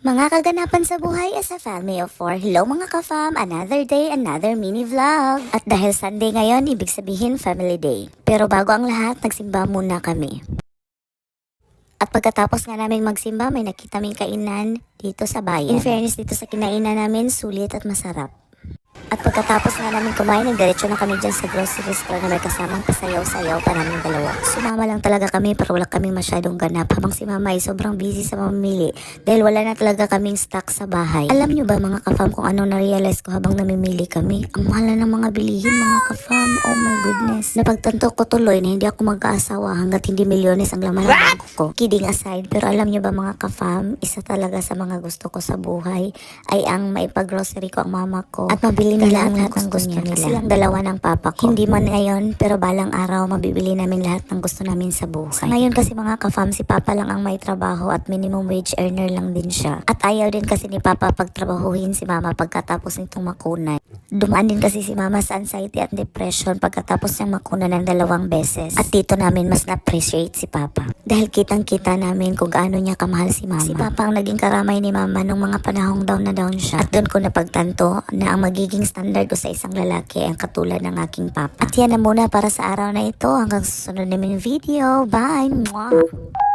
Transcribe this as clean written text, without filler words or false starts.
Mga kaganapan sa buhay as a family of four. Hello mga ka-fam, another day, another mini vlog. At dahil Sunday ngayon, ibig sabihin family day. Pero bago ang lahat, nagsimba muna kami. At pagkatapos nga namin magsimba, may nakita kaming kainan dito sa bayan. In fairness, dito sa kinainan namin, sulit at masarap. At pagkatapos nga namin kumain, nagdiretso na kami dyan sa grocery store na may kasamang pasayaw-sayaw pa namin dalawa. Sumama lang talaga kami pero wala kaming masyadong ganap habang si mama ay sobrang busy sa mamimili dahil wala na talaga kaming stock sa bahay. Alam nyo ba mga ka-fam kung ano na-realize ko habang namimili kami? Ang mahal na ng mga bilihin mga ka-fam. Oh my goodness. Napagtanto ko tuloy na hindi ako mag-aasawa hanggat hindi milyones ang laman ng bangko ko. Kidding aside, pero alam nyo ba mga ka-fam, isa talaga sa mga gusto ko sa buhay ay ang maipag-grocery ko ang mama ko at mabili nila ang lahat ng gusto nila. Silang dalawa ng papa ko. Hindi man ngayon, pero balang araw mabibili namin lahat ng gusto namin sa buhay. Sa ngayon kasi mga ka-fam, si papa lang ang may trabaho at minimum wage earner lang din siya. At ayaw din kasi ni papa pagtrabahuhin si mama pagkatapos nitong makunan. Dumaan din kasi si mama sa anxiety at depression pagkatapos niyang makunan ng 2 beses. At dito namin mas na-appreciate si papa. Dahil kitang-kita namin kung gaano niya kamahal si mama. Si papa ang naging karamay ni mama nung mga panahong down na down siya. At doon ko napagtanto na ang magiging standard ko sa isang lalaki ang katulad ng aking papa. At yan na muna para sa araw na ito. Hanggang susunod namin video. Bye! Mwah!